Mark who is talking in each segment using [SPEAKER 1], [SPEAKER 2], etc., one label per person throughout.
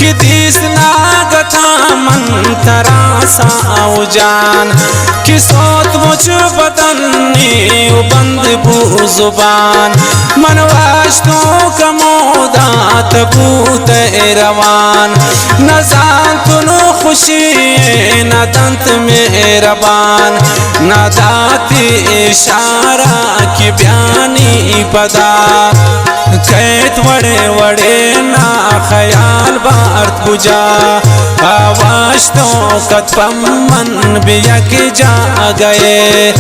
[SPEAKER 1] कि this नागता Myntra Sao जान कि सोत मुझ बदनी बंद बू जुबान मन वास्तों कमोदात बूत रवान न जान तुनो खुशी न दंत मेहरबान न दाती इशारा की बयानी पदा कैत वड़े वड़े ना ख्याल बार्त बुझा आवाज तो कतपम मन बियक जा गए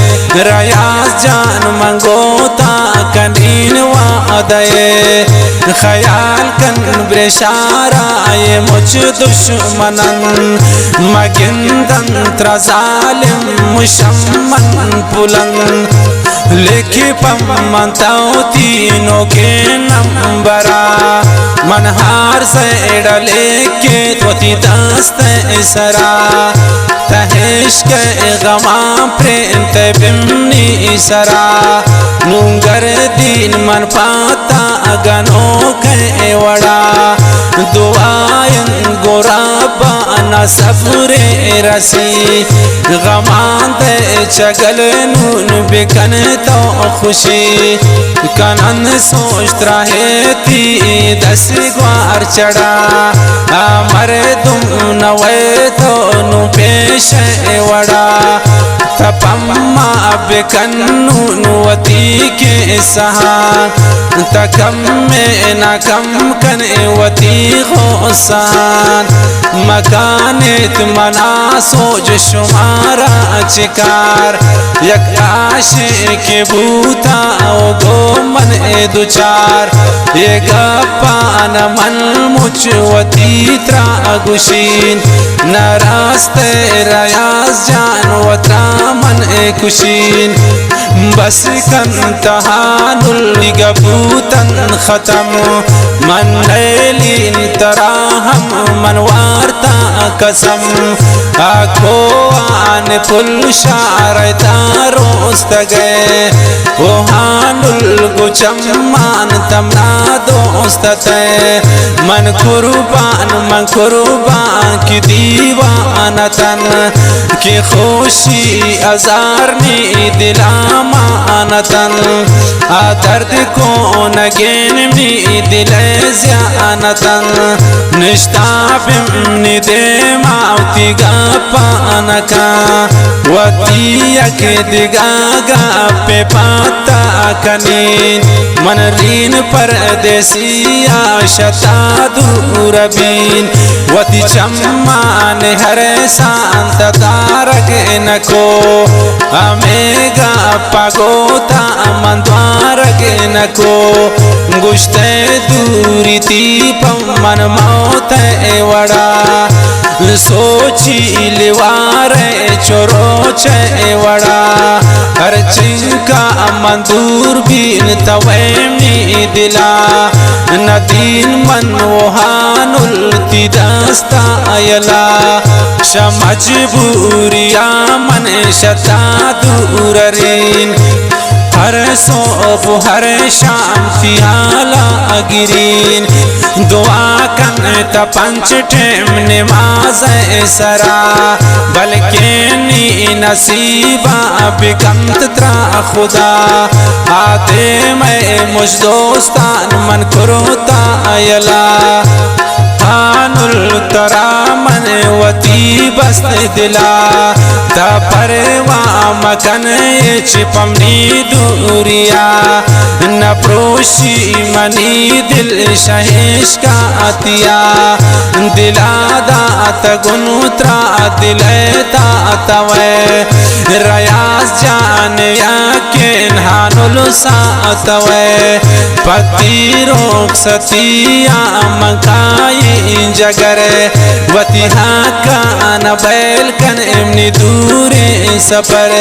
[SPEAKER 1] रयास जान मंगोता कनीन वादे ख्याल कन ब्रेशारा ये मुझ दुश्मनन मगिंदन त्रजालिम मुशम्मन पुलन लिखी पमताओ तीनों के नंबरा मनहार से डले के त्वती दस्त सरा तहेश के गमा प्रेम ते बिमनी सरा नूंगर दीन मन पाता गनो के वड़ा दुआयन गोराबा न सबरे रसी गमान दे चगल नून बिकन तो खुशी कनन सोच रहे थी 10 ग्वार चढ़ा अमर तुम नवे तो नु पेश वड़ा तपम्मा बेकन्नुवती के सहा तकम में न कम कने वती होसान मकानेत मना सोच शुमारा चिकार यक आशे के बूता ओ गो मन ए दुचार ये गपान मन मुचवती त्रागुशीन न रास्ते रयास जान वत्रा मन ए कुशीन बस कन तहानुल गबूतन खत्म मन लीन तराहम मनवारता कसम आखो आन पुल शारता रोस्त गए वो हानुल गुचम्मान तमना दोस्त मन कुर्बान की दीवानतन की खुशी अजारनी दिलामानतन आ दर्द को नगेन मी दिले ज़्यानतन निश्ता बिमनी दे मावती गापानका वतिया के दिगागा पे पाता कनीन मन रीन परदेसिया शता दूरबीन वती चम्मान हरे शांत तारक नको अमेगा पगोता मंद्वारक नको गुश्ते दूरी तीपम मन मौत वड़ा सोची लिवारे चोरो चे वड़ा हर चिंका मंदूर बीन तवेमी दिला नदीन मन वहानुल तिदस्ता अयला समझबूरिया मन शता दूररीन हर सोब हर शाम फियाला गिरीन दुआ कन पंच टेम नमाज सरा बल्कि नी नसीबा बिकंत त्रा खुदा आते मैं मुझ दोस्तान मन करोता अयला हानुल तरा मन वती बस्त दिला ता परवा मकन छिपमनी दूरिया न प्रोशी मनी दिल शहेश का अतिया दिला दात गुनुत्रा दिलता तवे रयास जान या के हानुल सातवे पति रोक सतिया मकाई जगर वतिहा का न बैल कन इमनी दूरे सफर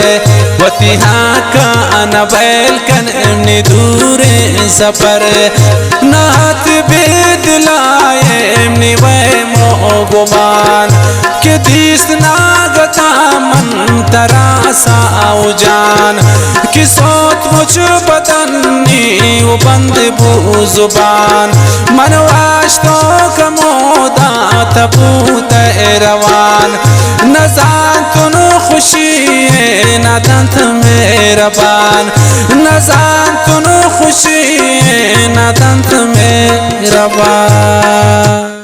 [SPEAKER 1] वतिहा का न बैल कन इमनी दूरे सफर नात बेद लाए इमनी वे मोगुमान के दिस नाग दामन तरा साओ जान कि सोत मुझ बदनी वो बंद बू जुबान मनवाश तो कमोदा तबूत रवान नजान तुन खुशी है ना दंत मेहरबान नजान तुन खुशी है ना दंत मेहरबान।